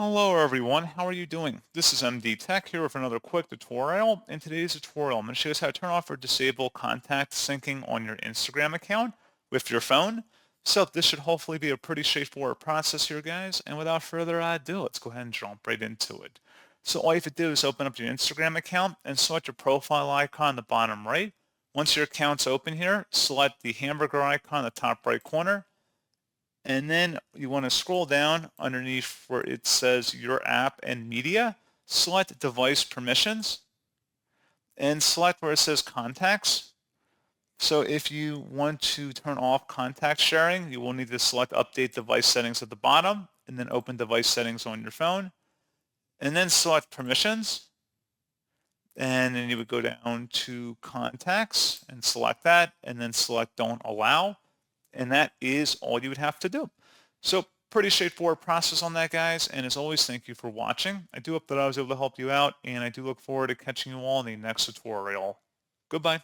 Hello everyone, how are you doing? This is MD Tech here with another quick tutorial. In today's tutorial, I'm going to show you how to turn off or disable contact syncing on your Instagram account with your phone. So this should hopefully be a pretty straightforward process here, guys. And without further ado, let's go ahead and jump right into it. So all you have to do is open up your Instagram account and select your profile icon in the bottom right. Once your account's open here, select the hamburger icon in the top right corner. And then you want to scroll down underneath where it says your app and media, select device permissions and select where it says contacts. So if you want to turn off contact sharing, you will need to select update device settings at the bottom and then open device settings on your phone and then select permissions. And then you would go down to contacts and select that and then select don't allow. And that is all you would have to do. So pretty straightforward process on that, guys. And as always, thank you for watching. I do hope that I was able to help you out, and I do look forward to catching you all in the next tutorial. Goodbye.